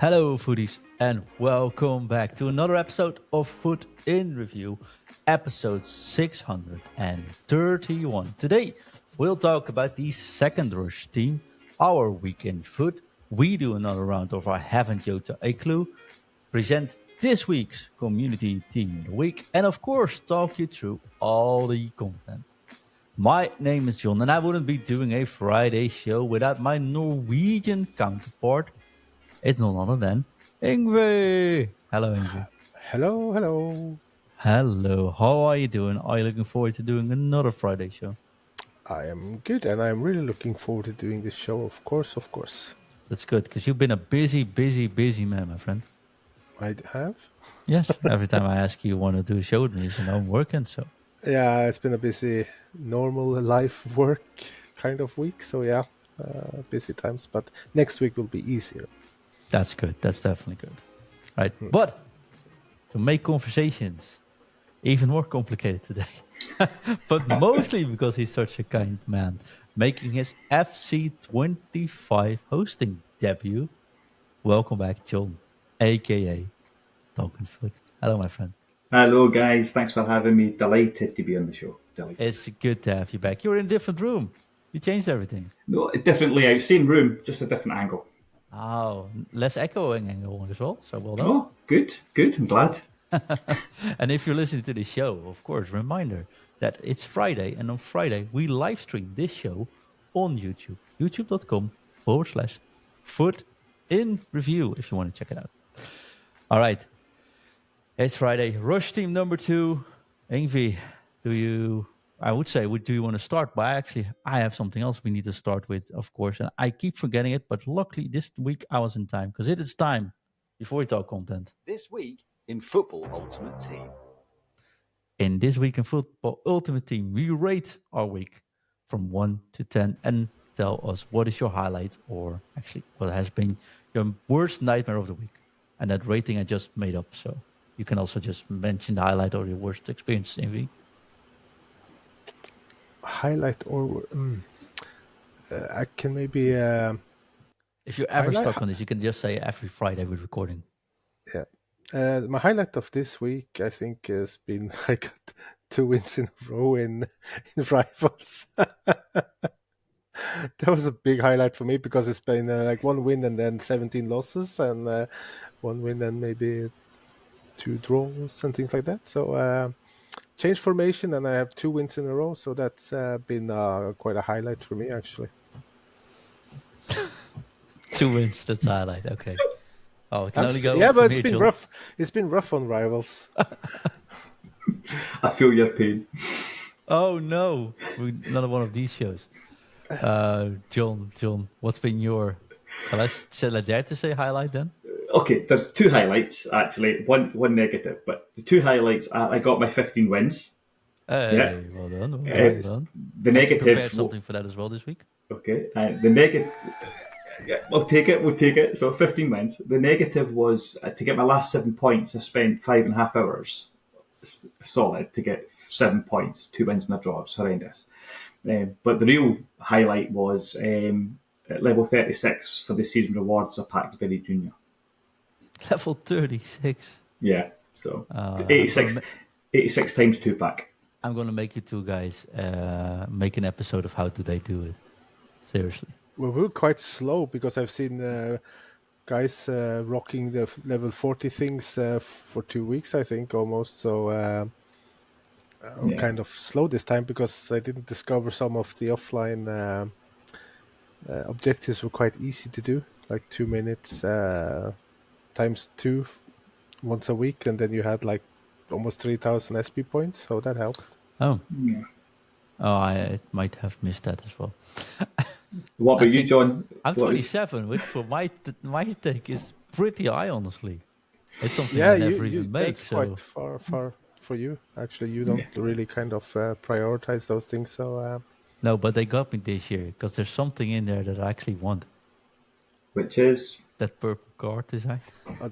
Hello, foodies, and welcome back to another episode of FUT IN Review, episode 631. Today, we'll talk about the second rush team, our weekend FUT. We do another round of I Haven't Jota a clue, present this week's community team of the week, and of course, talk you through all the content. My name is John, and I wouldn't be doing a Friday show without my Norwegian counterpart. It's none other than Ingve. Hello, Ingve. Hello. Hello. How are you doing? Are you looking forward to doing another Friday show? I am good, and I'm really looking forward to doing this show, of course. That's good, because you've been a busy man, my friend. I have? Yes. Every time I ask you want to do a show with me, you know I'm working, so. Yeah, it's been a busy, normal life work kind of week, so yeah, busy times, but next week will be easier. That's good. That's definitely good. Right. But to make conversations even more complicated today, but mostly because he's such a kind man, making his FC25 hosting debut. Welcome back, John, aka Talking Foot. Hello, my friend. Hello, guys. Thanks for having me. Delighted to be on the show. Delighted. It's good to have you back. You're in a different room. You changed everything. No, different layout, same room, just a different angle. Oh, less echoing angle as well. So well done. Oh, good. I'm glad. And if you're listening to the show, of course, reminder that it's Friday, and on Friday we live stream this show on YouTube, youtube.com/FUT IN Review, if you want to check it out. All right, it's Friday. Rush team number 2. Ingvi, do you want to start? But actually, I have something else we need to start with, of course, and I keep forgetting it. But luckily, this week I was in time, because it is time before we talk content. This week in Football Ultimate Team. In this week in Football Ultimate Team, we rate our week from 1 to 10 and tell us what is your highlight, or actually what has been your worst nightmare of the week. And that rating I just made up, so you can also just mention the highlight or your worst experience, Envy. Highlight or... I can maybe... if you're ever stuck on this, you can just say every Friday we're recording. Yeah. My highlight of this week, I think, has been I got 2 wins in a row in rivals. That was a big highlight for me, because it's been like 1 win and then 17 losses, and 1 win and maybe 2 draws and things like that. So changed formation, and I have 2 wins in a row. So that's been quite a highlight for me, actually. 2 wins, that's a highlight. Okay. Oh, it can only go. Yeah, but it's been John. rough. It's been rough on rivals. I feel your pain. Oh no, another one of these shows. John, what's been your? Shall I dare to say highlight then? Okay, there's 2 highlights, actually. One negative, but the 2 highlights, I got my 15 wins. Hey, Yeah. Well done. The negative... Prepare something for that as well this week. Okay, the negative... Yeah, we'll take it. So 15 wins. The negative was to get my last 7 points, I spent 5.5 hours solid to get 7 points, 2 wins and a draw. It's horrendous. But the real highlight was at level 36 for the season rewards, I packed Billy Jr. Level 36. Yeah, so 86 times 2 pack. I'm going to make you two guys make an episode of how do they do it. Seriously. Well, we're quite slow, because I've seen guys rocking the level 40 things for 2 weeks, I think, almost. So I'm kind of slow this time, because I didn't discover some of the offline objectives were quite easy to do, like 2 minutes times 2 once a week, and then you had like almost 3,000 SP points, so that helped. Oh. Yeah. Oh, I might have missed that as well. What about you, John? I'm 27, which for my take is pretty high, honestly. It's something I never even make. That's quite far for you. Actually, you don't really kind of prioritize those things. So no, but they got me this year, because there's something in there that I actually want. Which is? That purple card design.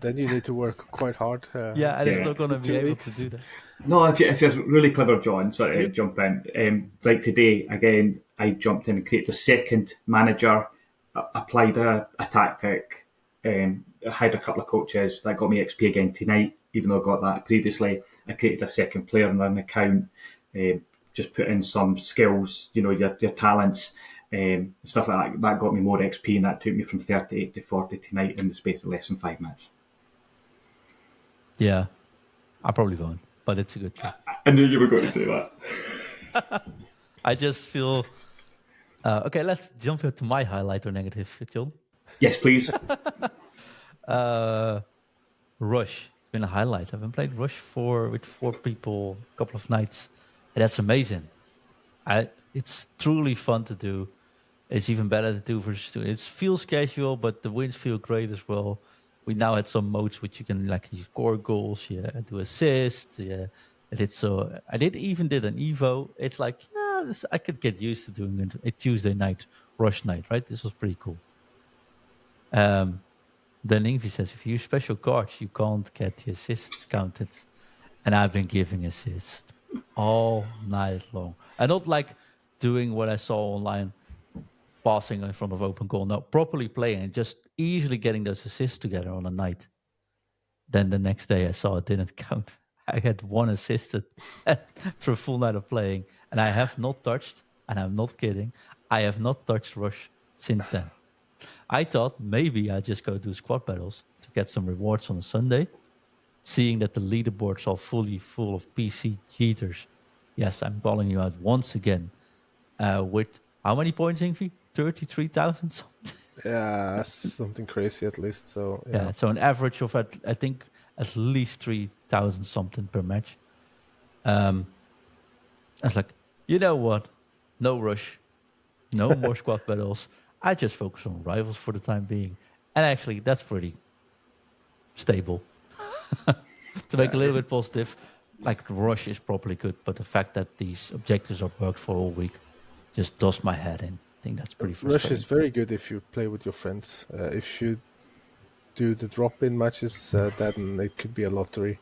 Then you need to work quite hard. And it's not going to be able to do that. No, if you're really clever, John, sorry to jump in. Like today, again, I jumped in and created a second manager, applied a tactic, I hired a couple of coaches that got me XP again tonight, even though I got that previously. I created a second player on an account, just put in some skills, your talents, stuff like that. That got me more XP, and that took me from 38 to 40 tonight in the space of less than 5 minutes. Yeah, I probably won't, but it's a good thing. I knew you were going to say that. I just feel... okay, let's jump into my highlight or negative, John. Yes, please. Rush. It's been a highlight. I've been playing Rush with 4 people a couple of nights. And that's amazing. It's truly fun to do. It's even better to do versus 2. It feels casual, but the wins feel great as well. We now had some modes which you can you score goals, do assists, I did an Evo. It's like, I could get used to doing a Tuesday night Rush night, right? This was pretty cool. Then Ingvi says, if you use special cards, you can't get the assists counted. And I've been giving assists all night long. And not like doing what I saw online, passing in front of open goal. No, properly playing and just easily getting those assists together on a night. Then the next day I saw it didn't count. I had 1 assisted for a full night of playing. And I have not touched, and I'm not kidding, I have not touched Rush since then. I thought maybe I'd just go do squad battles to get some rewards on a Sunday, seeing that the leaderboards are fully full of PC cheaters. Yes, I'm calling you out once again. With how many points, Ingvi? 33,000 something? Yeah, something crazy at least. So yeah, so an average of, I think, at least 3,000 something per match. I was like, you know what? No Rush. No more squad battles. I just focus on rivals for the time being. And actually, that's pretty stable. To make a little bit positive, like Rush is probably good, but the fact that these objectives are worked for all week just does my head in. I think that's pretty frustrating. Rush is very good if you play with your friends. If you do the drop-in matches, then it could be a lottery.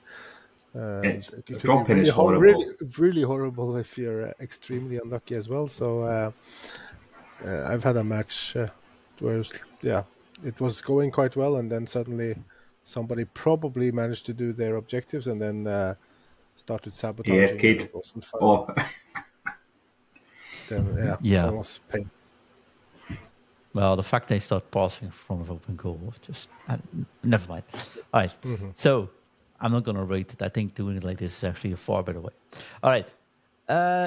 Drop-in is horrible. Really horrible if you're extremely unlucky as well. So I've had a match where it was going quite well, and then suddenly somebody probably managed to do their objectives and then started sabotaging. Yeah, It wasn't fun. Oh. Then that was pain. Well, the fact they start passing in front of open goal was just... never mind. All right. Mm-hmm. So I'm not going to rate it. I think doing it like this is actually a far better way. All right.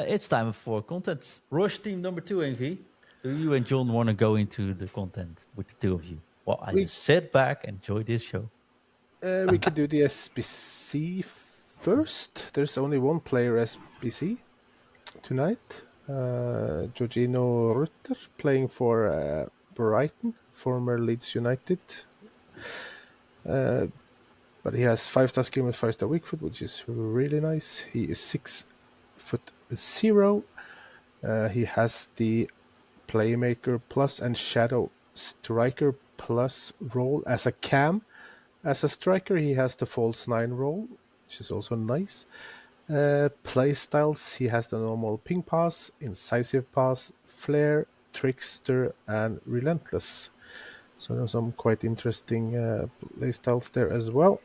It's time for content. Rush team number 2, Ingvi. Do you and John want to go into the content with the 2 of you? Well, I just sit back, enjoy this show. We could do the SPC first. There's only 1 player SPC tonight. Jorginho Rutter playing for Brighton, former Leeds United. But he has 5-star skill with 5-star weak foot, which is really nice. He is 6'0". He has the Playmaker Plus and Shadow Striker Plus role as a cam. As a striker, he has the False 9 role, which is also nice. Play styles, he has the normal ping pass, incisive pass, flare, trickster, and relentless. So there's some quite interesting play styles there as well.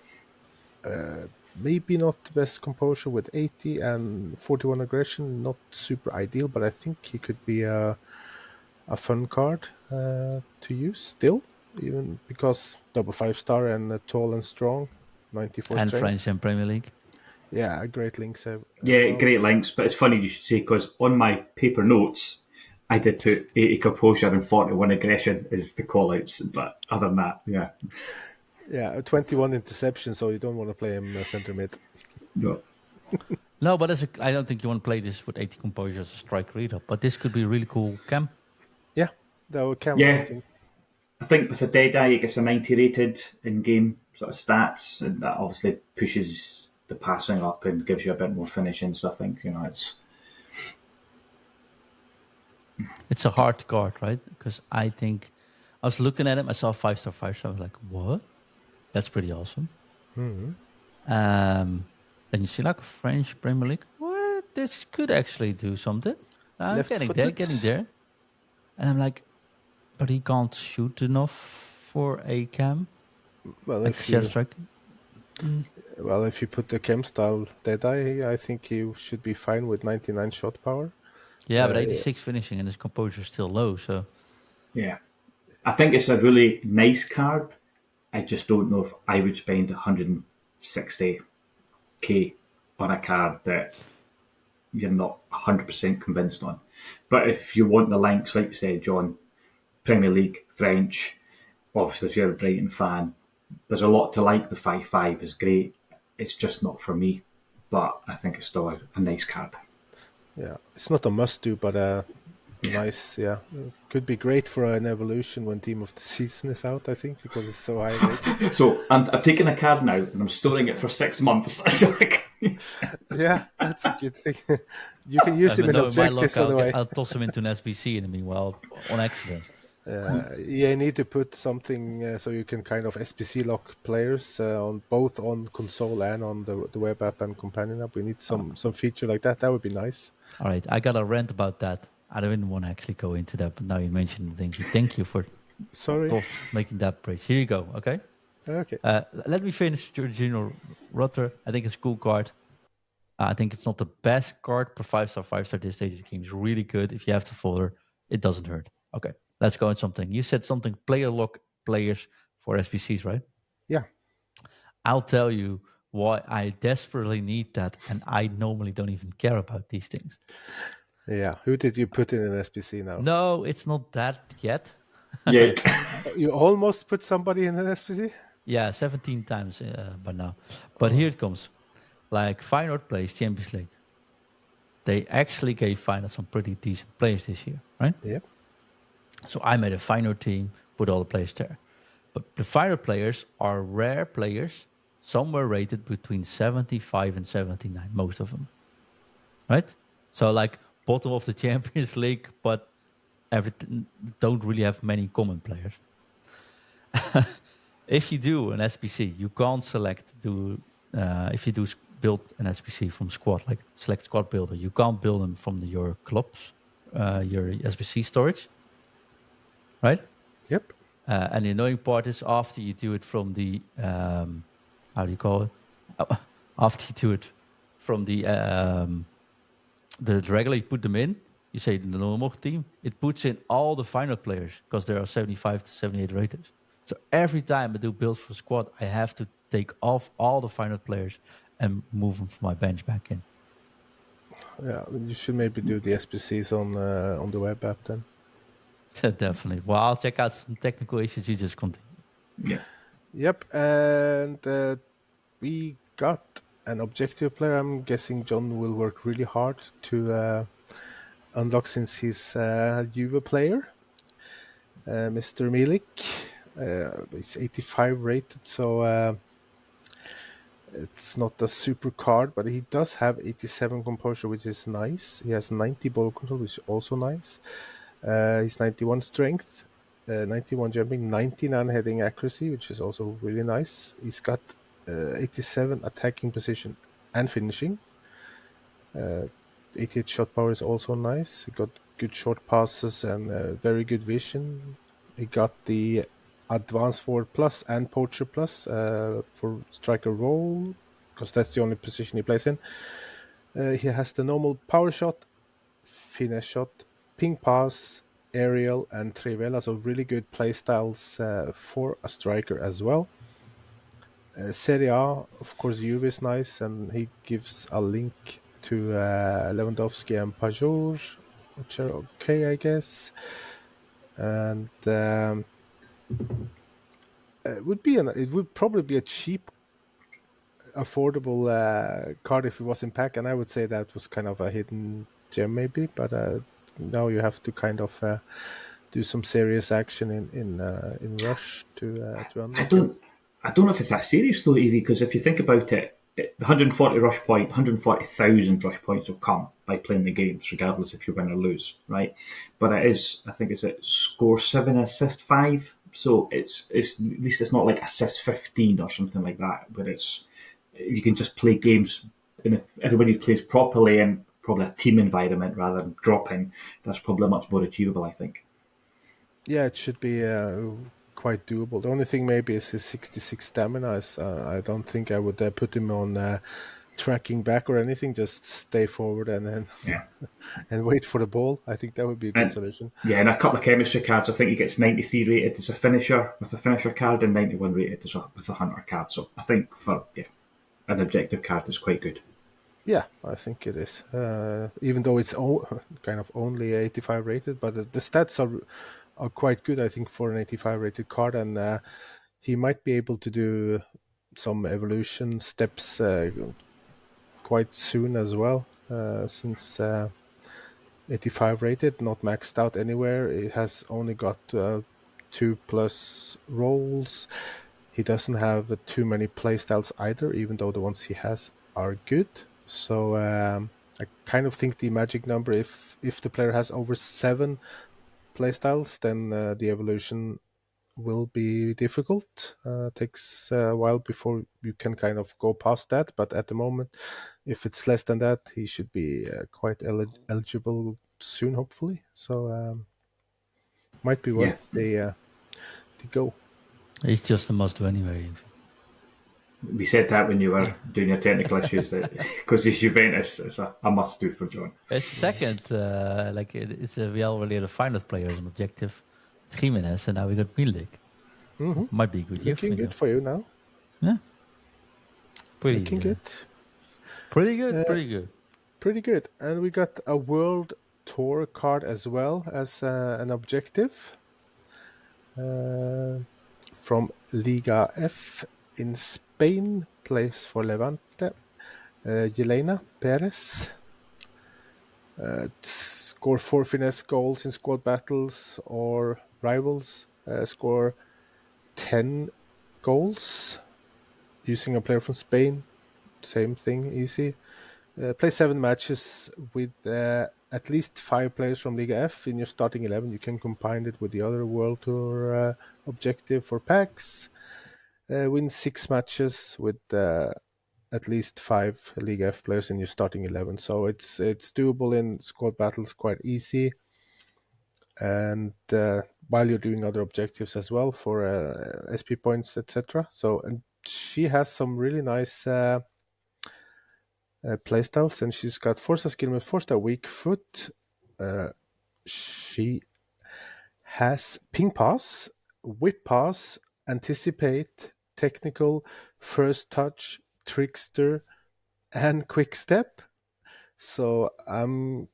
Maybe not the best composure with 80 and 41 aggression, not super ideal, but I think he could be a fun card to use still, even because double 5-star and tall and strong, 94 and strength. French and Premier League. Yeah, great links. Great links. But it's funny you should say, because on my paper notes, I did put 80 composure and 41 aggression as the call-outs. But other than that, yeah. Yeah, 21 interception, so you don't want to play him centre mid. No. No, but I don't think you want to play this with 80 composure as a striker either. But this could be a really cool cam. Yeah, that would cam. Yeah. I think with a Deadeye, it gets a 90 rated in-game sort of stats, and that obviously pushes the passing up and gives you a bit more finishing. So I think, it's a hard card, right? Because I think I was looking at him, I saw 5-star, 5-star. I was like, what? That's pretty awesome. Mm-hmm. Then you see like a French Premier League. What? This could actually do something. I'm getting there. And I'm like, but he can't shoot enough for a cam. Well, like if share you strike. if you put the chem style Deadeye, I think he should be fine with 99 shot power. Yeah, but 86 finishing and his composure is still low. So Yeah. I think it's a really nice card. I just don't know if I would spend 160k on a card that you're not 100% convinced on. But if you want the links, like you said, John, Premier League, French, obviously if you're a Brighton fan, there's a lot to like. The 5-5 is great. It's just not for me. But I think it's still a nice card. Yeah, it's not a must-do, but nice. Yeah, could be great for an evolution when Team of the Season is out. I think because it's so high rated. So I'm taking a card now and I'm storing it for 6 months. Yeah, that's a good thing. You can use him in no, in my objectives luck, anyway. I'll toss him into an SPC in the meanwhile on accident. Yeah, you need to put something so you can kind of SPC lock players on both on console and on the web app and companion app. We need some feature like that. That would be nice. All right, I got a rant about that. I didn't want to actually go into that, but now you mentioned it. Thank you for Sorry. making that bridge. Here you go. Okay. Okay. Let me finish Jorginho Rutter. I think it's a cool card. I think it's not the best card, but 5-star this stage of the game is really good. If you have to folder, it doesn't hurt. Okay, let's go on something. You said something player lock players for SPCs, right? Yeah. I'll tell you why I desperately need that, and I normally don't even care about these things. Yeah. Who did you put in an SPC now? No, it's not that yet. Yeah. You almost put somebody in an SPC? Yeah, 17 times by now. But here it comes. Like Feyenoord plays Champions League. They actually gave Feyenoord some pretty decent players this year, right? Yep. So I made a Feyenoord team, put all the players there. But the Feyenoord players are rare players, somewhere rated between 75 and 79, most of them, right? So like bottom of the Champions League, but don't really have many common players. If you do an SPC, you can't if you do build an SPC from squad, like select squad builder, you can't build them from your clubs, your SPC storage, right? Yep. And the annoying part is after you do it from the, how do you call it? After you do it from the regular, you put them in, you say the normal team, it puts in all the final players because there are 75 to 78 rated. So every time I do build for squad, I have to take off all the final players and move them from my bench back in. Yeah, you should maybe do the SPCs on the web app then. Definitely. Well, I'll check out some technical issues. You just continue. Yeah. Yep, and we got an objective player. I'm guessing John will work really hard to unlock since he's a Juve player. Mr. Milik. He's 85 rated, so it's not a super card, but he does have 87 composure, which is nice. He has 90 ball control, which is also nice. He's 91 strength, 91 jumping, 99 heading accuracy, which is also really nice. He's got 87 attacking position and finishing. 88 shot power is also nice. He got good short passes and very good vision. He got the Advanced Forward Plus and Poacher Plus for striker role, because that's the only position he plays in. He has the normal power shot, finesse shot, ping pass, aerial, and trivela, so really good play styles for a striker as well. Serie A, of course, Juve is nice, and he gives a link to Lewandowski and Pajor, which are okay, I guess. And it would probably be a cheap, affordable card if it was in pack, and I would say that was kind of a hidden gem maybe, but now you have to kind of do some serious action in Rush to unlock it. I don't know if it's that serious though, Evie, because if you think about it, the 140 rush point, 140,000 rush points will come by playing the games, regardless if you win or lose, right? But it is, I think it's at score 7, assist 5. So it's at least it's not like assist 15 or something like that, but you can just play games, and if everybody plays properly in probably a team environment rather than dropping, that's probably much more achievable, I think. Yeah, it should be quite doable. The only thing maybe is his 66 stamina. I don't think I would put him on tracking back or anything. Just stay forward and then and wait for the ball. I think that would be a good solution. Yeah, and a couple of chemistry cards. I think he gets 93 rated as a finisher with a finisher card and 91 rated with a hunter card. So I think for an objective card is quite good. Yeah, I think it is. Even though it's kind of only 85 rated, but the stats are quite good, I think, for an 85 rated card, and he might be able to do some evolution steps quite soon as well, since 85 rated, not maxed out anywhere. It has only got 2+ rolls. He doesn't have too many playstyles either, even though the ones he has are good. So I kind of think the magic number, if the player has over 7 playstyles, then the evolution will be difficult. Takes a while before you can kind of go past that. But at the moment, if it's less than that, he should be quite eligible soon, hopefully. So might be worth the go. It's just a must-do anyway. We said that when you were doing your technical issues, because it's Juventus, it's a must-do for John. It's second, we already had a final player as an objective, Jimenez, and now we got Milik. Mm-hmm. Might be a good year. Looking good for you now. Yeah, Looking good. Pretty good. Pretty good. And we got a World Tour card as well as an objective from Liga F in Spain, plays for Levante. Yelena Perez. Score 4 finesse goals in squad battles or rivals. Score 10 goals using a player from Spain. Same thing, easy. Play 7 matches with at least 5 players from Liga F in your starting 11. You can combine it with the other World Tour objective for packs. Win 6 matches with at least 5 Liga F players in your starting 11. So it's doable in squad battles, quite easy. And while you're doing other objectives as well for SP points, etc. So, and she has some really nice playstyles, and she's got 4-star skill with 4-star weak foot. She has ping pass, whip pass, anticipate, technical, first touch, trickster, and quick step. So I'm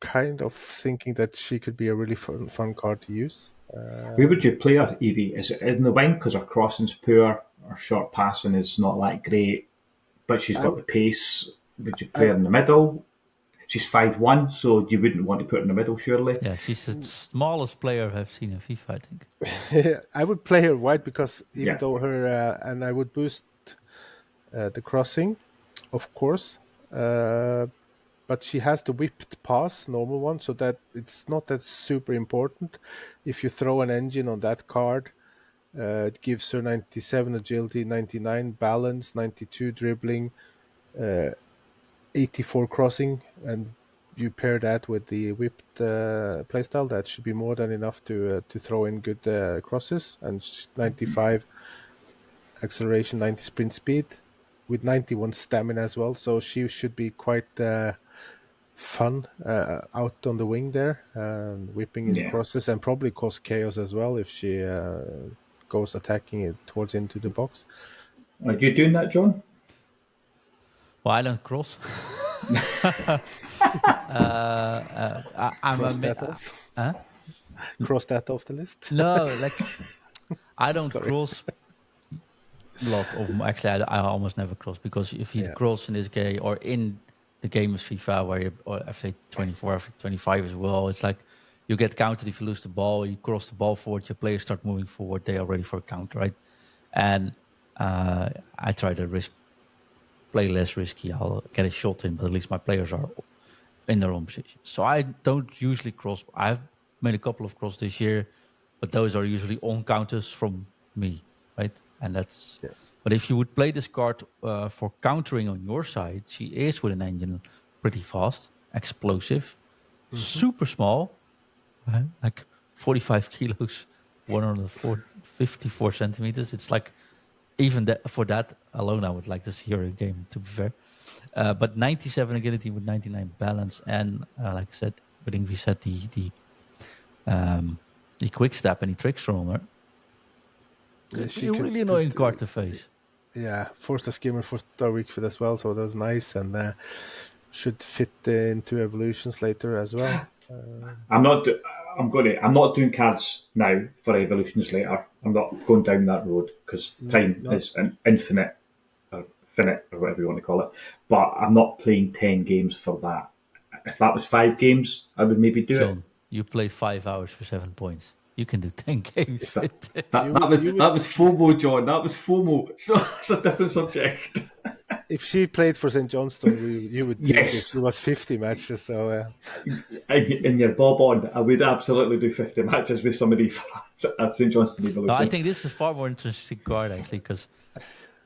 kind of thinking that she could be a really fun card to use. Where would you play her, Evie? Is it in the wing because her crossing's poor, her short passing is not that great, but she's got the pace? Would you play her in the middle? She's 5'1", so you wouldn't want to put her in the middle, surely. Yeah, she's the smallest player I've seen in FIFA, I think. I would play her wide because even though her and I would boost the crossing, of course. But she has the whipped pass, normal one, so that it's not that super important. If you throw an engine on that card, it gives her 97 agility, 99 balance, 92 dribbling, 84 crossing, and you pair that with the whipped playstyle, that should be more than enough to throw in good crosses, and 95 acceleration, 90 sprint speed, with 91 stamina as well. So she should be quite fun out on the wing there, whipping in crosses, and probably cause chaos as well if she goes attacking it towards into the box. Are you doing that, John? Well, I don't cross. Cross that off the list. No, I don't cross. Actually, I almost never cross, because if you cross in this game or in the game of FIFA, where you, or after 24, after 25 as well, it's like you get countered if you lose the ball. You cross the ball forward, your players start moving forward. They are ready for a counter, right? And I try to play less risky. I'll get a shot in, but at least my players are in their own position. So I don't usually cross. I've made a couple of crosses this year, but those are usually on counters from me, right? And that's. Yeah. But if you would play this card for countering on your side, she is with an engine pretty fast, explosive, super small, right? Like 45 kilos, 150 54 centimeters. It's like even that, for that alone, I would like to see her in game. To be fair, but 97 agility with 99 balance, and like I said, I think we said the quick step and the trick stronger. It's a really annoying card to face. Yeah, forced a skimmer for Star Week Fit as well, so that was nice, and should fit into evolutions later as well. I'm not doing cards now for evolutions later. I'm not going down that road because time is an infinite or finite or whatever you want to call it. But I'm not playing 10 games for that. If that was 5 games, I would maybe do it. You played 5 hours for 7 points. You can do 10 games. That was FOMO, John. That was FOMO. So it's a different subject. If she played for St. Johnstone, you would do it if she was 50 matches. So, in your bob on, I would absolutely do 50 matches with somebody at St. Johnstone Evolution. No, I think this is a far more interesting card, actually, because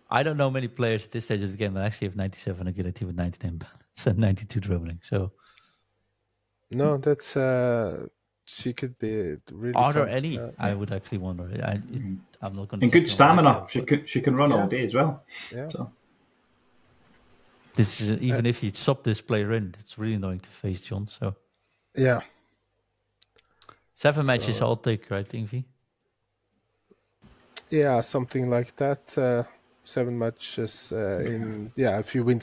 I don't know many players at this stage of the game that actually have 97 agility with 99 balance and 92 dribbling. So, no, that's she could be really. Are there any? I would actually wonder. I'm not going to. And good stamina. She can run all day as well. Yeah. So. This is even if you sub this player in, it's really annoying to face John. So yeah, 7 matches I'll take, right, Ingvi? Yeah, something like that. 7 matches if you win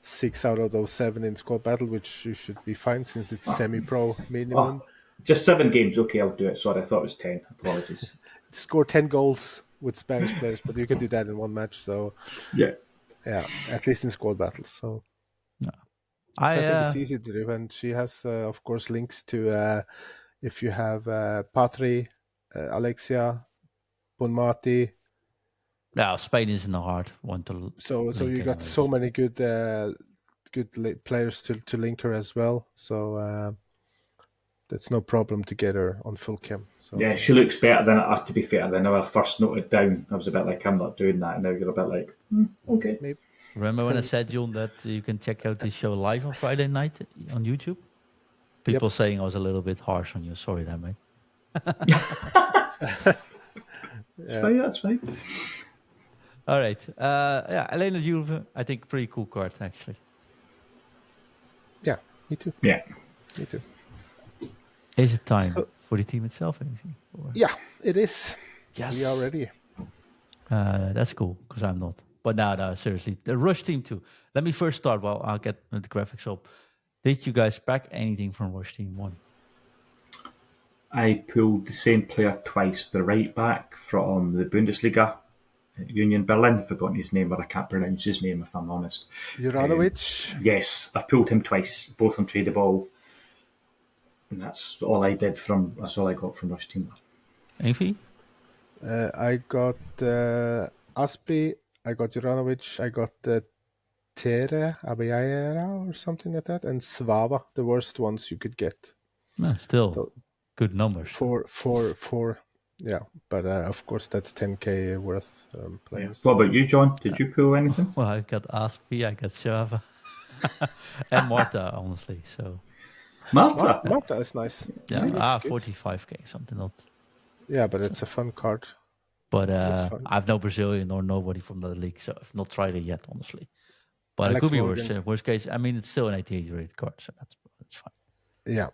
6 out of those 7 in squad battle, which you should be fine since it's semi-pro minimum. Just 7 games, okay, I'll do it. Sorry, I thought it was 10. Apologies. Score 10 goals with Spanish players, but you can do that in 1 match. So yeah, at least in squad battles. So, I think it's easy to do, and she has, of course, links to if you have Patri, Alexia, Bonmati. Yeah, Spain isn't a hard one to. So you got so many good players to link her as well. So that's no problem to get her on full chem. So yeah, she looks better than to be fair. Than I first noted down. I was a bit like, I'm not doing that. And now you're a bit like, okay. Maybe. Remember when I said, John, that you can check out this show live on Friday night on YouTube? People saying I was a little bit harsh on you. Sorry, there, mate. That's fine. All right. Elena Juve, I think pretty cool card, actually. Yeah, me too. Yeah. Me too. Is it time for the team itself? Yeah, it is. Yes. We are ready. That's cool, because I'm not. But no, seriously. The Rush Team 2. Let me first start. Well, I'll get the graphics up. Did you guys pack anything from Rush Team 1? I pulled the same player twice. The right back from the Bundesliga, Union Berlin. I've forgotten his name, but I can't pronounce his name if I'm honest. Juranovic? Yes, I've pulled him twice, both on tradable. And that's all I got from Rush Team 1. Anything? I got Aspi, I got Juranovic, I got Tere Abayera or something like that, and Svava, the worst ones you could get. No, still good numbers. For yeah, but of course that's 10k worth players. What about you, John? Did you pull anything? Well, I got Aspi, I got Shava, and Marta, honestly. So Marta is nice. Yeah, 45k, something not. Yeah, but it's a fun card. But I've no Brazilian or nobody from the league, so I've not tried it yet, honestly. But it could be worse. Worst case, I mean, it's still an 88 rated card, so that's fine. Yeah.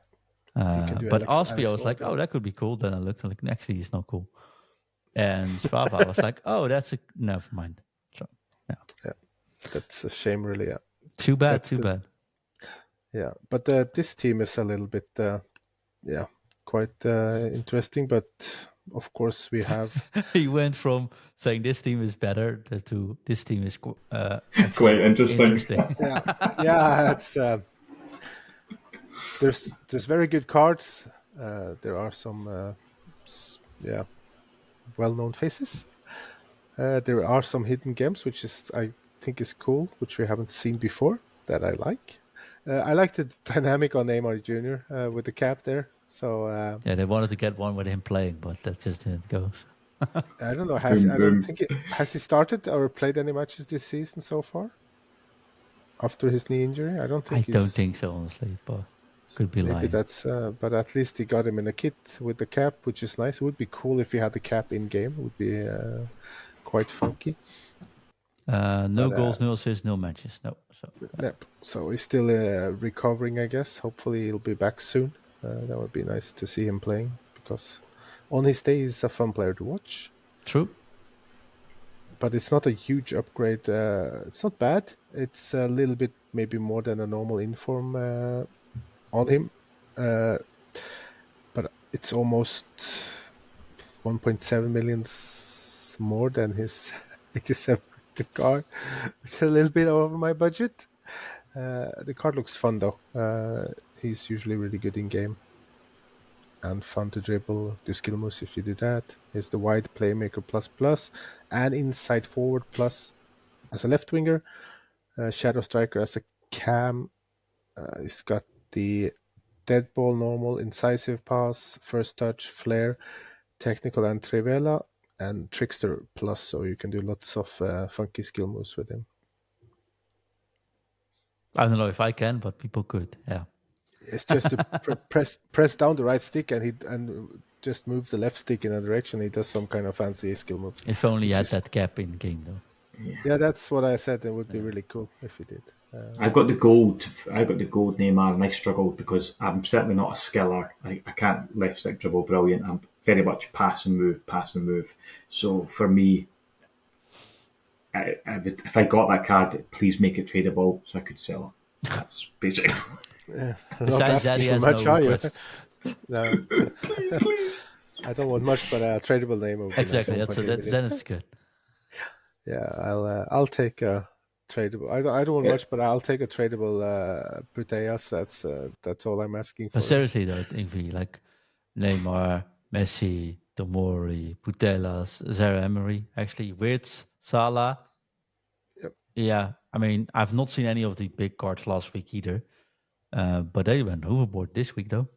But Aspi, I was like, oh, that could be cool. Then I looked and like, actually, it's not cool. And Svava, I was like, oh, never mind. So, yeah. That's a shame, really. Yeah. Too bad. Yeah, but this team is a little bit, quite interesting. But of course, we have. He went from saying this team is better to this team is quite interesting. Yeah, it's. There's very good cards. There are some, well-known faces. There are some hidden gems, which I think is cool, which we haven't seen before. That I like. I like the dynamic on Neymar Jr. With the cap there. So they wanted to get one with him playing, but that just didn't go. I don't know. Has he started or played any matches this season so far? After his knee injury, I don't think. Don't think so, honestly. But Could be Maybe lying. that's, but at least he got him in a kit with the cap, which is nice. It would be cool if he had the cap in game. It would be quite funky. No But goals, no assists, no matches. No. So yep. So he's still recovering, I guess. Hopefully he'll be back soon. That would be nice to see him playing, because on his day he's a fun player to watch. true. But it's not a huge upgrade. It's not bad. It's a little bit maybe more than a normal inform on him. But it's almost 1.7 million more than his 87 card. It's a little bit over my budget. The card looks fun though. He's usually really good in game and fun to dribble, do skill moves if you do that. Here's the wide playmaker plus and inside forward plus as a left winger. Shadow striker as a cam. He's got the dead ball, normal, incisive pass, first touch, flare, technical and trivela, and trickster plus, so you can do lots of funky skill moves with him. I don't know if I can, but people could. Yeah. It's just to press down the right stick and just move the left stick in a direction. He does some kind of fancy skill moves. If only you had that cap in game, though. Yeah, that's what I said. It would be really cool if he did. I got the gold Neymar, and I struggled because I'm certainly not a skiller. I can't left stick dribble brilliant. I'm very much pass and move. So for me, if I got that card, please make it tradable so I could sell it. That's basically. Not Besides that, he asking for has much, no are you? requests. No. please. I don't want much, but a tradable name would be Exactly. nice. That's 1.8 million. then it's good. Yeah, I'll take a tradable. I don't want much, but I'll take a tradable Putellas. That's all I'm asking for. But seriously, though, Ingvi, like Neymar, Messi, Tomori, Putellas, Zaire Emery, actually, Wirtz, Salah. Yep. Yeah, I mean, I've not seen any of the big cards last week either. But they went overboard this week, though.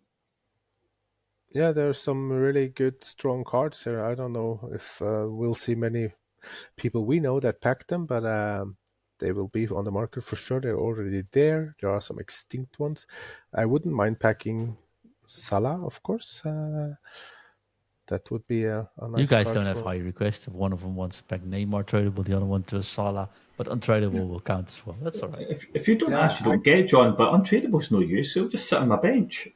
Yeah, there are some really good, strong cards here. I don't know if we'll see many people we know that pack them, but they will be on the market for sure. They're already there. There are some extinct ones. I wouldn't mind packing Salah, of course. That would be a nice. You guys card don't have for... high requests. If one of them wants to pack Neymar tradable, the other one to a Salah, but untradeable will count as well. That's all right. If you don't ask, you don't get, John. But untradable's no use. It'll just sit on my bench.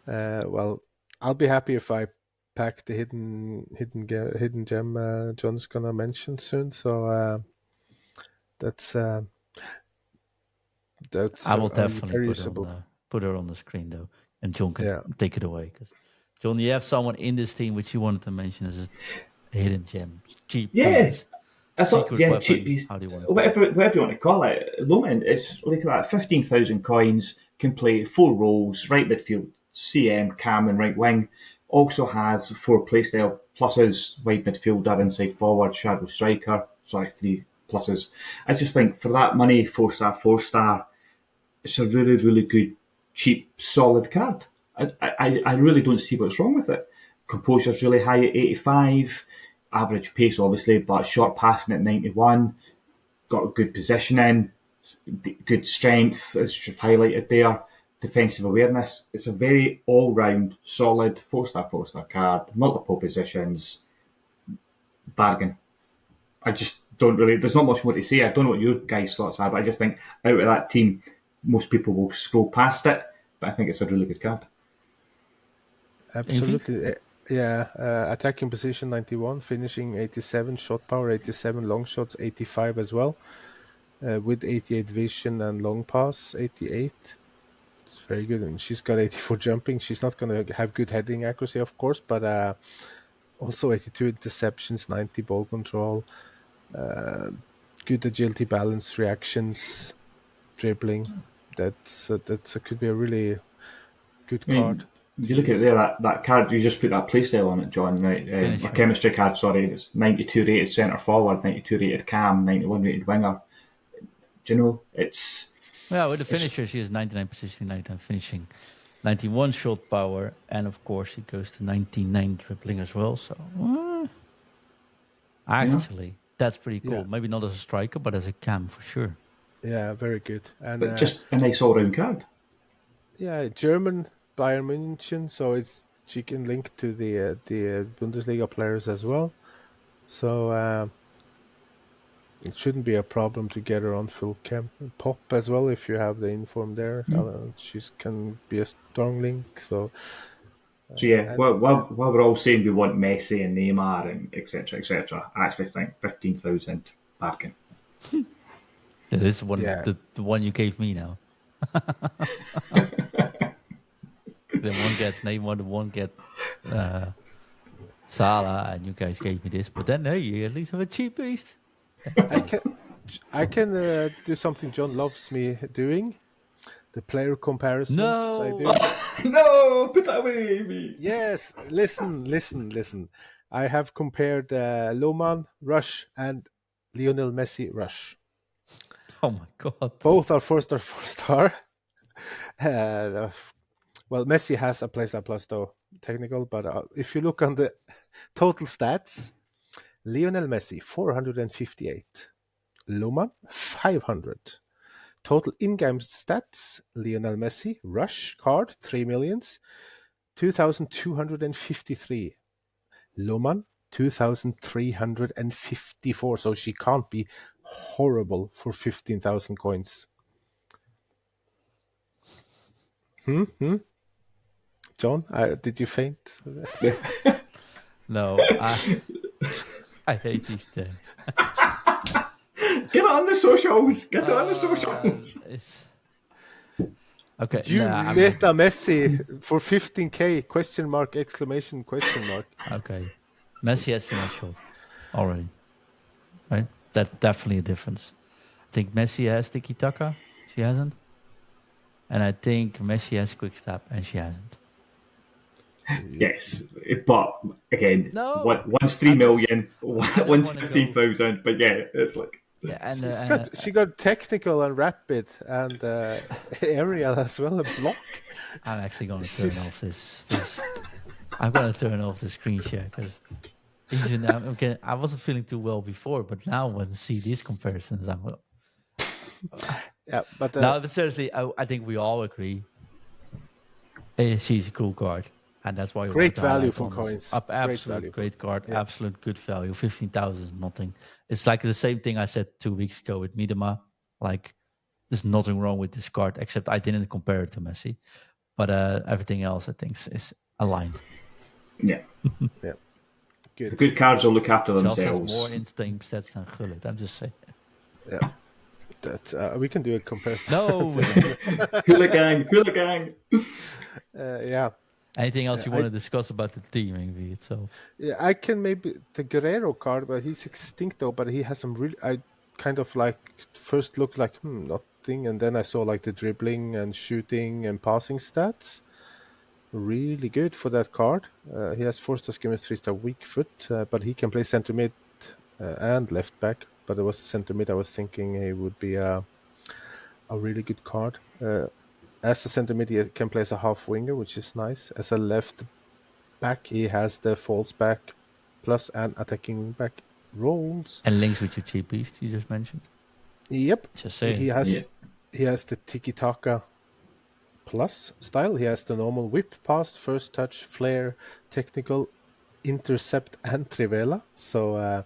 Well, I'll be happy if I pack the hidden gem John's gonna mention soon. So that's I will definitely put her on the screen though, and John can take it away. Because John, you have someone in this team which you wanted to mention as a hidden gem, cheap beast, I thought, weapon, cheap beast, how do you want to whatever you want to call it. Loman is like that. 15,000 coins, can play 4 roles: right midfield, CM, cam, and right wing. Also has 4 playstyle pluses: wide midfielder, inside forward, shadow striker. Sorry, 3 pluses. I just think for that money, 4-star, it's a really, really good, cheap, solid card. I really don't see what's wrong with it. Composure's really high at 85. Average pace, obviously, but short passing at 91. Got a good positioning, good strength, as you've highlighted there. Defensive awareness. It's a very all-round, solid 4-star card. Multiple positions. Bargain. I just don't really... There's not much more to say. I don't know what your guys' thoughts are, but I just think out of that team, most people will scroll past it, but I think it's a really good card. Absolutely. Yeah, attacking position 91, finishing 87, shot power 87, long shots 85 as well, with 88 vision and long pass 88. It's very good, and she's got 84 jumping. She's not going to have good heading accuracy, of course, but also 82 interceptions, 90 ball control, good agility, balance, reactions, dribbling. That could be a really good card. You look at there, that card, you just put that playstyle on it, John, right? A chemistry card, sorry. It's 92 rated centre forward, 92 rated cam, 91 rated winger. Do you know, it's... Well, with the finisher, she has 99 positioning, 99 finishing, 91 shot power, and of course, she goes to 99 dribbling as well. So, actually, that's pretty cool. Yeah. Maybe not as a striker, but as a cam for sure. Yeah, very good. And But just a nice all-round card. yeah, German Bayern München, so she can link to the Bundesliga players as well. So it shouldn't be a problem to get her on full camp. Pop as well, if you have the inform there. She can be a strong link. So yeah, and while we're all saying we want Messi and Neymar and etc., I actually think 15,000 bargain. Yeah, this is yeah, the one you gave me now. The one gets Neymar, the one get Salah, and you guys gave me this. But then, hey, you at least have a cheap beast. I can do something John loves me doing. The player comparisons I No, do. No, put that away, me. Yes, listen. I have compared Loman Rush and Lionel Messi Rush. oh my god. Both are 4-star, 4-star. Uh, well, Messi has a playstyle plus though, technical, but if you look on the total stats, Lionel Messi 458, Loman 500. Total in-game stats, Lionel Messi Rush card 3 millions, 2,253. Loman 2,354. So she can't be horrible for 15,000 coins. John, did you faint? No, I hate these things. Get it on the socials. Get it on the socials. Okay. You nah, meta Messi for 15k? Question mark, exclamation, question mark. Okay. Messi has finished shot already. Right? That's definitely a difference. I think Messi has tiki taka. She hasn't. And I think Messi has quick step and she hasn't. Yes, but again, No, one's 3 million, don't one's wanna go- 15,000. But yeah, it's like Yeah, and She got technical and rapid and aerial as well, and block. I'm actually going to turn off this. I'm going to turn off the screen share because even I wasn't feeling too well before, but now when I see these comparisons, I'm. Yeah, but No, but seriously, I think we all agree. She's a cool card, and that's why you great want to highlight value for on this. coins. Absolute great card, Yeah. absolute good value. 15,000 is nothing. It's like the same thing I said 2 weeks ago with Miedema. Like, there's nothing wrong with this card, except I didn't compare it to Messi. But everything else, I think, is aligned. yeah. Yeah, good. The good cards will look after She also has themselves. more in-game stats than Gullit. I'm just saying. Yeah, that we can do a comparison. No. Hooligan. Yeah. Anything else you want to discuss about the teaming v itself? Yeah, I can maybe the Guerrero card, but he's extinct though. But he has some really. I kind of like first looked like nothing, and then I saw like the dribbling and shooting and passing stats. Really good for that card. He has 4-star skimmer, 3-star weak foot, but he can play center mid and left back. But it was center mid. I was thinking he would be a really good card. As a center mid, he can play as a half winger, which is nice. As a left back, he has the false back plus and attacking back roles. And links with your cheap beast you just mentioned. Yep. Just saying. He has the tiki taka plus style. He has the normal whip, pass, first touch, flare, technical, intercept, and trivela. So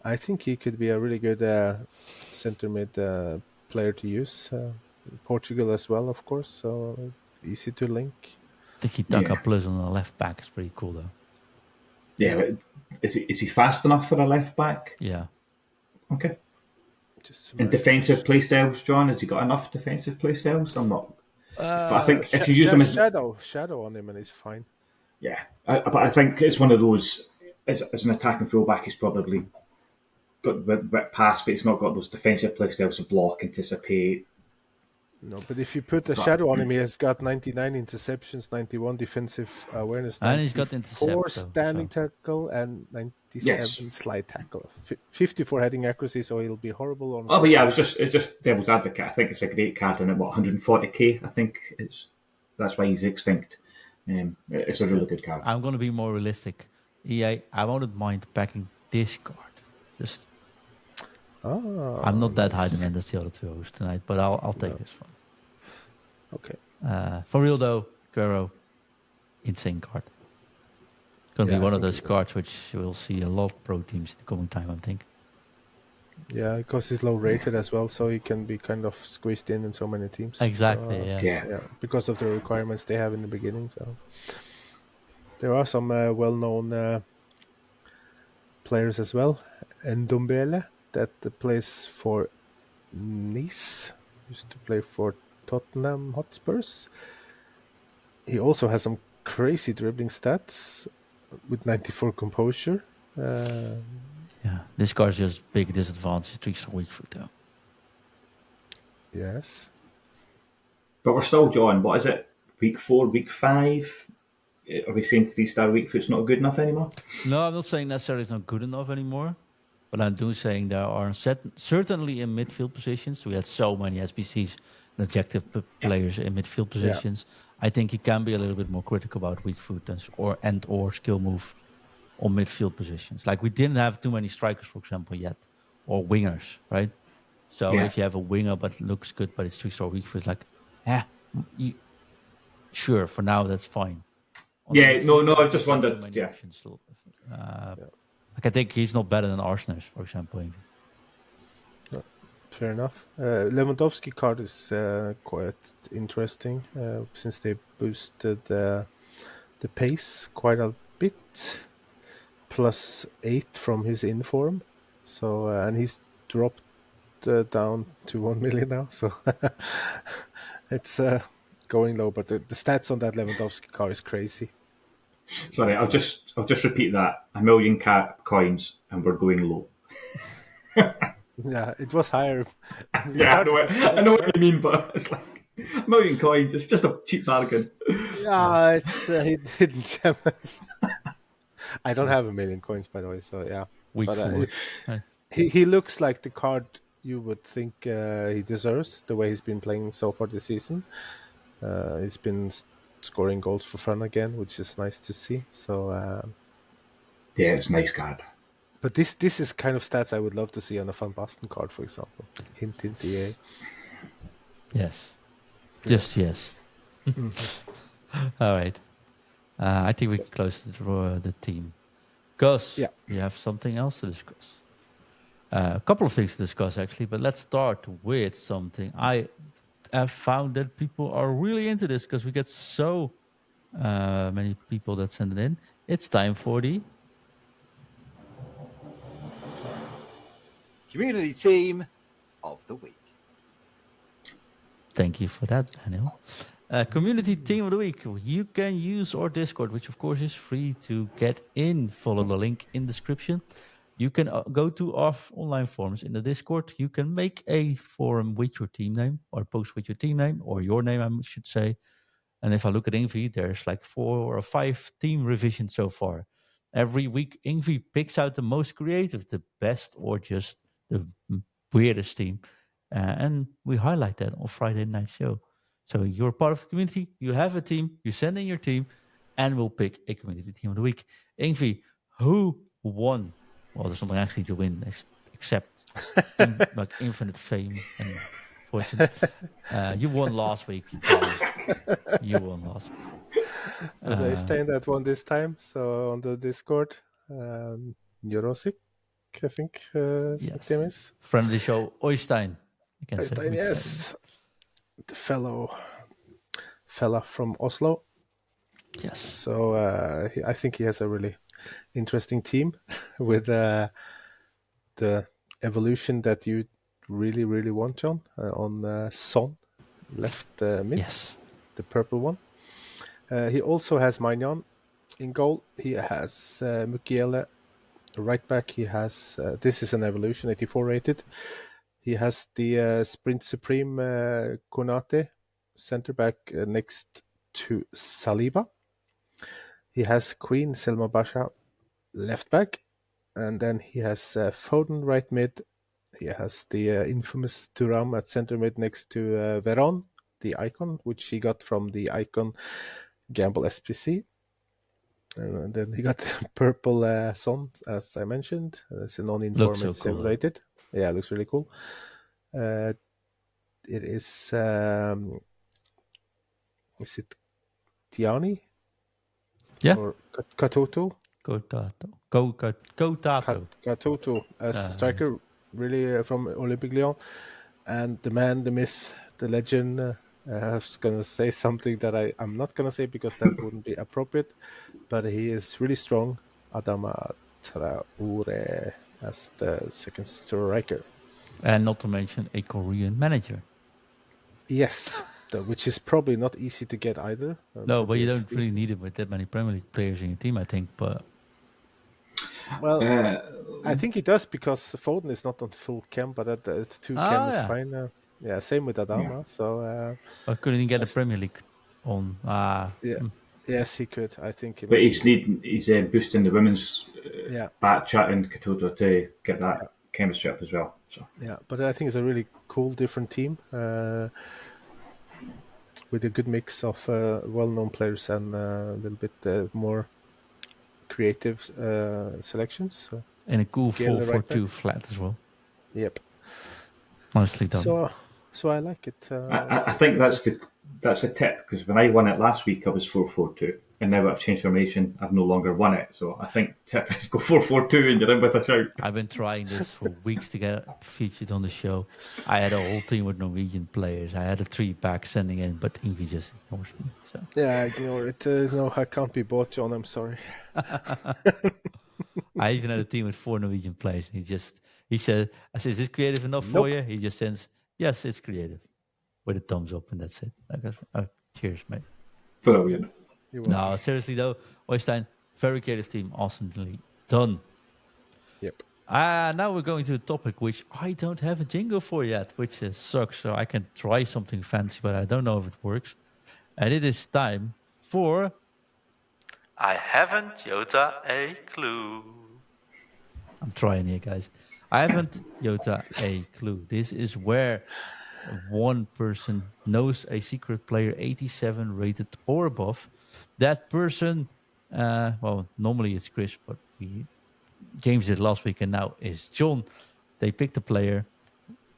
I think he could be a really good center mid player to use. Portugal as well, of course. So easy to link. Tiki Taka plus on the left back is pretty cool though. Yeah, but is he fast enough for a left back? Yeah. Okay. Just And defensive playstyles, John? Has he got enough defensive playstyles? I'm not. I think if you use him as shadow on him and he's fine. Yeah, but I think it's one of those. As an attacking fullback, he's probably got a bit past, but he's not got those defensive playstyles to block, anticipate. No, but if you put a shadow on him, he has got 99 interceptions, 91 defensive awareness, and he's got 4 standing tackle, and 97 slide tackle, 54 heading accuracy. So he'll be horrible on. Oh, but yeah, it's just devil's advocate. I think it's a great card, and at 140k, I think that's why he's extinct. It's a really good card. I'm going to be more realistic. EA, I wouldn't mind backing this card. Just Oh, I'm not that high nice. demand as the other two hosts tonight, but I'll take this one. Okay. For real though, Guerrero, insane card. Gonna be one of those cards which we'll see a lot of pro teams in the coming time, I think. Yeah, because he's low rated as well, so he can be kind of squeezed in so many teams. Exactly, So, yeah. because of the requirements they have in the beginning. So there are some well-known players as well. Ndombele, that plays for Nice, used to play for Tottenham Hotspurs. He also has some crazy dribbling stats with 94 composure. Yeah, this card's just big disadvantage. 3-star weak foot though. Yes. But we're still, John, what is it? Week 4, week 5? Are we saying 3-star weak foot's not good enough anymore? No, I'm not saying necessarily it's not good enough anymore. But I'm doing saying there are certainly in midfield positions. We had so many SPCs and objective players in midfield positions. I think you can be a little bit more critical about weak foot or skill move on midfield positions. Like we didn't have too many strikers, for example, yet, or wingers, right? So if you have a winger but looks good, but it's 3-star weak foot, like, sure, for now that's fine. No, I just wondered. Too many options still. Like I think he's not better than Arsenal, for example. Fair enough. Lewandowski card is quite interesting since they boosted the pace quite a bit, +8 from his inform. So and he's dropped down to 1 million now. So it's going low, but the stats on that Lewandowski card is crazy. Sorry, I'll just repeat that. 1 million coins, and we're going low. Yeah, it was higher. I know what you mean, but it's like 1 million coins. It's just a cheap bargain. Yeah, it's hidden gems. I don't have 1 million coins, by the way. So yeah, he looks like the card you would think he deserves. The way he's been playing so far this season, he's been scoring goals for fun again, which is nice to see. So yeah, it's a nice card. But this is kind of stats I would love to see on a Van Basten card, for example. Hint, hint, EA. Yes. Just yes. All right. I think we can close the team. Gus, you have something else to discuss? A couple of things to discuss, actually, but let's start with something. I have found that people are really into this because we get so many people that send it in. It's time for the Community Team of the Week. Thank you for that, Daniel. Community Team of the Week. You can use our Discord, which of course is free to get in. Follow the link in the description. You can go to our online forums in the Discord. You can make a forum with your team name or post with your team name or your name, I should say. And if I look at Ingvi, there's like 4 or 5 team revisions so far. Every week, Ingvi picks out the most creative, the best, or just the weirdest team. And we highlight that on Friday night show. So you're part of the community, you have a team, you send in your team, and we'll pick a community team of the week. Ingvi, who won? Well, there's nothing actually to win except like infinite fame and fortune. You won last week. You won last week. As I stand at one this time, so on the Discord, Jorosik, I think the team is. Friend of the show, Oystein. Oystein, yes. The fella from Oslo. Yes. So I think he has a really interesting team with the evolution that you really, really want, John, on Son, left mid. Yes. The purple one. He also has Magnan in goal. He has Mukiele right back. He has this is an evolution, 84 rated. He has the Sprint Supreme Konate center back next to Saliba. He has Queen Selma Basha left back, and then he has Foden right mid. He has the infamous Thuram at center mid next to Veron, the icon, which he got from the icon Gamble SPC. And then he got the purple Son, as I mentioned. It's a non-informant so cool, rated. Yeah, it looks really cool. It is it Tiani Yeah. or Katoto? Kotato. Katoto as striker, really from Olympic Lyon, and the man, the myth, the legend. I was gonna say something that I'm not gonna say because that wouldn't be appropriate, but he is really strong. Adama Traore as the second striker. And not to mention a Korean manager. Yes, which is probably not easy to get either. No, but Probably you a don't steal. really need it with that many Premier League players in your team, I think. But Well, Uh, I think he does because Foden is not on full camp, but that two cam is yeah, fine. Yeah, same with yeah. Adama. So but couldn't get the that's- Premier League on. yeah, yes, he could. I think. But he's boosting the women's Yeah, back chat in Katoto to get that yeah, chemistry up as well. So yeah. But I think it's a really cool, different team with a good mix of well-known players and a little bit more creative selections. So, And a cool Gael, right back. 4-4-2 flat as well. Yep. Nicely done. So I like it. I think that's the tip, because when I won it last week, I was 4-4-2, and now I've changed formation. I've no longer won it, so I think the tip is go 4-4-2, and you're in with a shout. I've been trying this for weeks to get featured on the show. I had a whole team with Norwegian players. I had a 3-pack sending in, but Ingvi just ignores me. So Yeah, ignore it. No, I can't be bought, John. I'm sorry. I even had a team with 4 Norwegian players. And he said, I said, is this creative enough for you? He just sends, yes, it's creative, with a thumbs up, and that's it. I guess, oh, cheers, mate. Brilliant. You're welcome. No, seriously though, Oystein, very creative team, awesomely done. Yep. Now we're going to a topic which I don't have a jingle for yet, which sucks. So I can try something fancy, but I don't know if it works. And it is time for I Haven't Jota a Clue. I'm trying here, guys. I haven't Jota a clue. This is where one person knows a secret player 87 rated or above. That person, well, normally it's Chris, but James did last week, and now is John. They picked a player.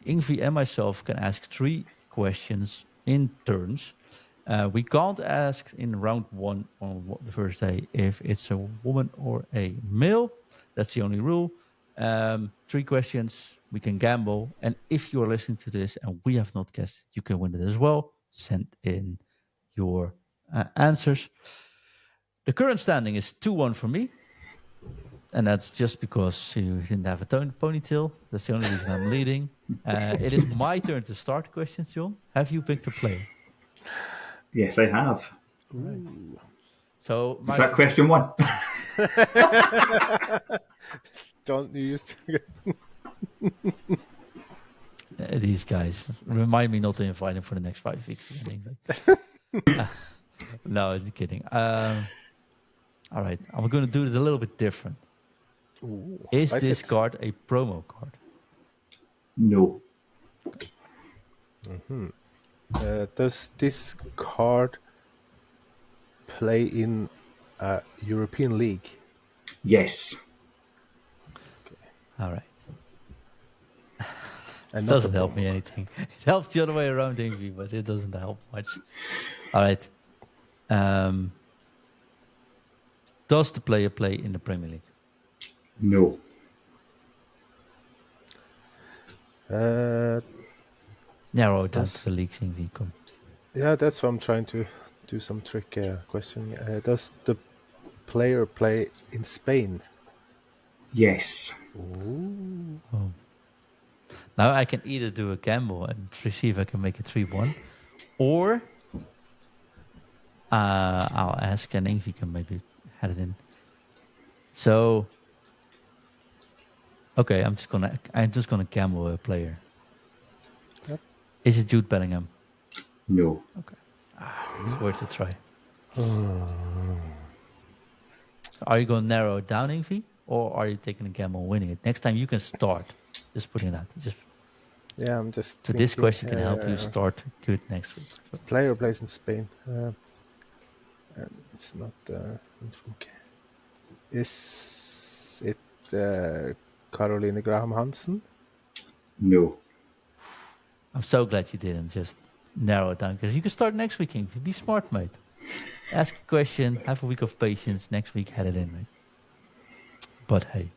Ingvi and myself can ask 3 questions in turns. We can't ask in round 1 on the first day if it's a woman or a male. That's the only rule. 3 questions, we can gamble. And if you're listening to this and we have not guessed, you can win it as well. Send in your answers. The current standing is 2-1 for me. And that's just because you didn't have a ponytail. That's the only reason I'm leading. It is my turn to start questions, John. Have you picked a player? Yes, I have. Right. So Is that question 1? John, you used to. These guys remind me not to invite them for the next 5 weeks. No, I'm kidding. All right, I'm going to do it a little bit different. Ooh, Is spice this it. card a promo card? No. Does this card play in a European league? Yes. All right. And not Doesn't a help promo me card. anything. It helps the other way around, Ingvi, but it doesn't help much. All right. Does the player play in the Premier League? No. Narrow it down Does- to the leagues, Ingvi. Come. Yeah, that's why I'm trying to do some trick question. Does the player play in Spain? Yes. Oh. Now I can either do a gamble and see if I can make it 3-1, or I'll ask and Ingvi can maybe had it in. So, okay, I'm just gonna gamble a player. Yep. Is it Jude Bellingham? No. Okay, it's worth a try. Are you going to narrow it down, Ingvi, or are you taking a gamble on winning it? Next time you can start. Just putting it out. Yeah, I'm just. So this thinking, question can help you start good next week. So, Player plays in Spain. And it's not. Okay. Is it Caroline Graham Hansen? No. I'm so glad you didn't just narrow it down, because you can start next week, King. Be smart, mate. Ask a question, have a week of patience. Next week, head it in, mate. But hey.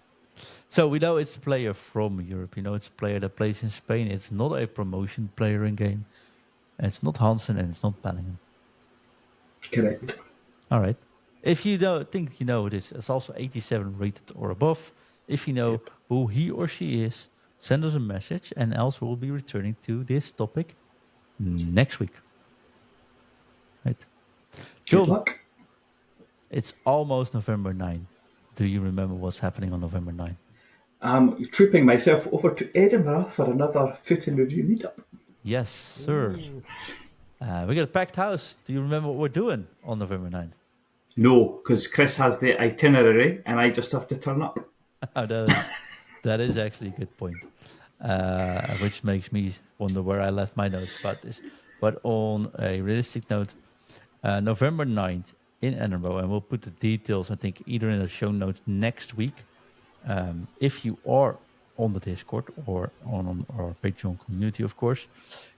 So we know it's a player from Europe. You know it's a player that plays in Spain. It's not a promotion player in game. It's not Hansen and it's not Bellingham. Correct. All right. If you don't think you know this, it's also 87 rated or above. If you know who he or she is, send us a message, and else we'll be returning to this topic next week. Right. Good John, luck. it's almost November 9. Do you remember what's happening on November 9? I'm trooping myself over to Edinburgh for another FUT IN review meetup. Yes, sir. We got a packed house. Do you remember what we're doing on November 9th? No, because Chris has the itinerary and I just have to turn up. That is actually a good point, which makes me wonder where I left my notes about this. But on a realistic note, November 9th in Edinburgh, and we'll put the details, I think, either in the show notes next week. If you are on the Discord or on our Patreon community, of course,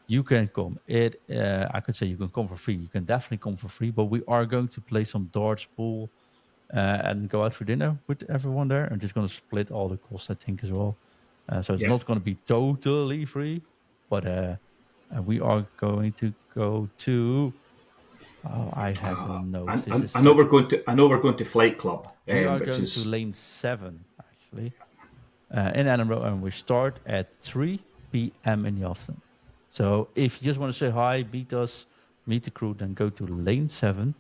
you can come. I could say you can come for free. You can definitely come for free, but we are going to play some darts, pool, and go out for dinner with everyone there. I'm just going to split all the costs, I think, as well. So it's not going to be totally free, but we are going to go to. Oh, I had the notes. I know we're going to Flight Club. We are going to Lane 7, actually, in Edinburgh, and we start at 3 p.m. in the afternoon. So if you just want to say hi, meet us, meet the crew, then go to Lane 7,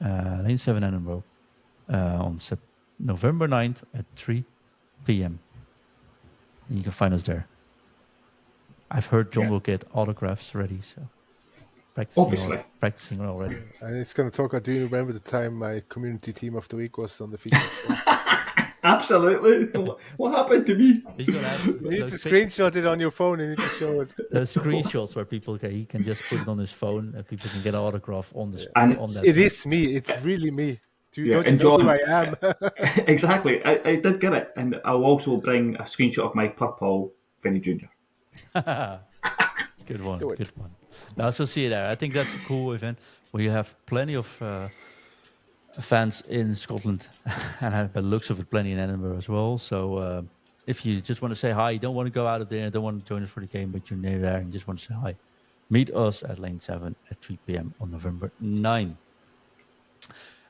Edinburgh, on November 9th at 3 p.m. And you can find us there. I've heard John will get autographs ready, so practicing already. And it's going to talk. Do you remember the time my community team of the week was on the feature show? Absolutely. What happened to me? He's gonna have You need to screenshot it on your phone and you need to show it. Those screenshots where he can just put it on his phone and people can get an autograph on the And that. It is me. It's really me. Don't you know John, who I am? Exactly. I did get it. And I'll also bring a screenshot of my purple Vinny Jr. Good one. Good one. Now, so see you there. I think that's a cool event where you have plenty of fans in Scotland, and by the looks of it, plenty in Edinburgh as well. So if you just want to say hi, you don't want to go out of there, don't want to join us for the game, but you're near there and just want to say hi, meet us at Lane 7 at 3 p.m. on November 9.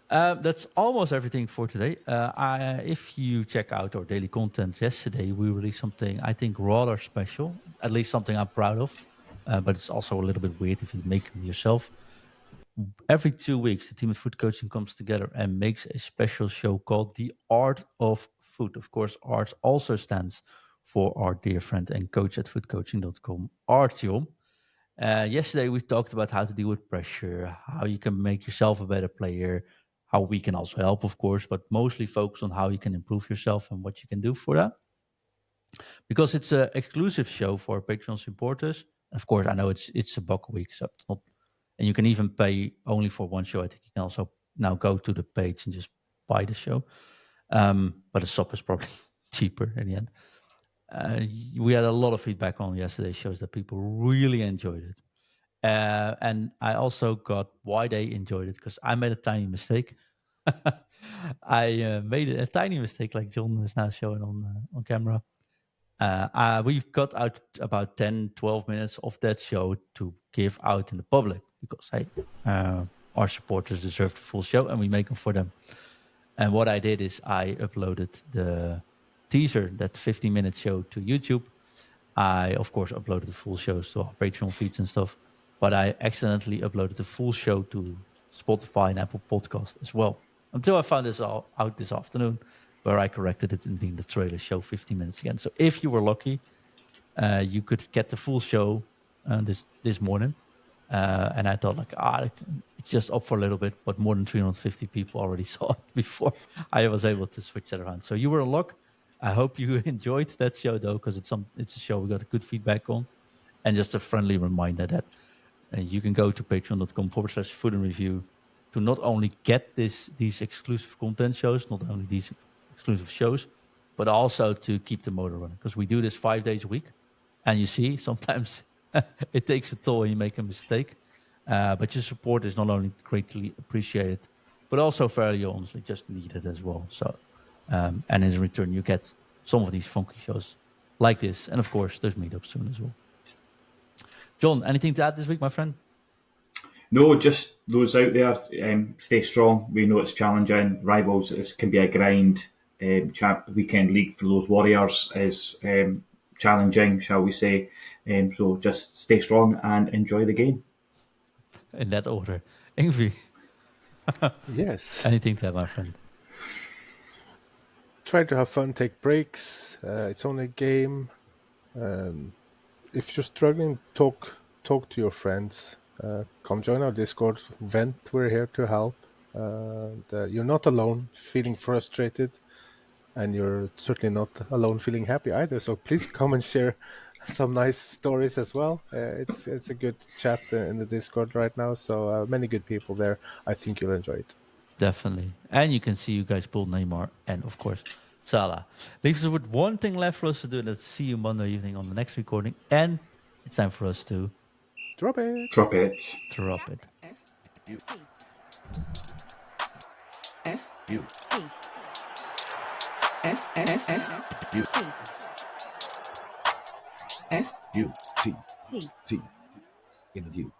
That's almost everything for today. If you check out our daily content, yesterday we released something I think rather special, at least something I'm proud of, but it's also a little bit weird if you make them yourself. Every 2 weeks, the team at Foot Coaching comes together and makes a special show called The Art of Foot. Of course, art also stands for our dear friend and coach at footcoaching.com, Artyom. Yesterday, we talked about how to deal with pressure, how you can make yourself a better player, how we can also help, of course, but mostly focus on how you can improve yourself and what you can do for that. Because it's an exclusive show for Patreon supporters. Of course, I know it's a buck a week, so it's not. And you can even pay only for one show. I think you can also now go to the page and just buy the show. But the sub is probably cheaper in the end. We had a lot of feedback on yesterday's shows that people really enjoyed it. And I also got why they enjoyed it, because I made a tiny mistake. I made a tiny mistake, like John is now showing on camera. We got out about 10, 12 minutes of that show to give out in the public because our supporters deserve the full show and we make them for them. And what I did is I uploaded the teaser, that 15-minute show, to YouTube. I, of course, uploaded the full shows to our Patreon feeds and stuff, but I accidentally uploaded the full show to Spotify and Apple Podcast as well. Until I found this all out this afternoon, where I corrected it in being the trailer show 15 minutes again. So if you were lucky, you could get the full show this morning. And I thought, it's just up for a little bit, but more than 350 people already saw it before I was able to switch that around. So you were in luck. I hope you enjoyed that show, though, because it's a show we got good feedback on. And just a friendly reminder that you can go to patreon.com/futinreview to not only get these exclusive content shows, not only these exclusive shows, but also to keep the motor running, because we do this 5 days a week. And you see, sometimes it takes a toll when you make a mistake. But your support is not only greatly appreciated, but also fairly honestly just needed as well. So, and in return, you get some of these funky shows like this. And of course, there's meetups soon as well. John, anything to add this week, my friend? No, just those out there, stay strong. We know it's challenging. Rivals can be a grind. Weekend league for those warriors is challenging, shall we say. So just stay strong and enjoy the game. In that order. Ingvi, Yes. anything to add, my friend? Try to have fun, take breaks. It's only a game. If you're struggling, talk to your friends. Come join our Discord. Vent. We're here to help. You're not alone feeling frustrated, and you're certainly not alone feeling happy either. So please come and share some nice stories as well. It's a good chat in the Discord right now. So many good people there. I think you'll enjoy it. Definitely. And you can see you guys pull Neymar and, of course, Salah. Leaves us with one thing left for us to do. Let's see you Monday evening on the next recording. And it's time for us to Drop it. Drop it. drop it. FUT in review.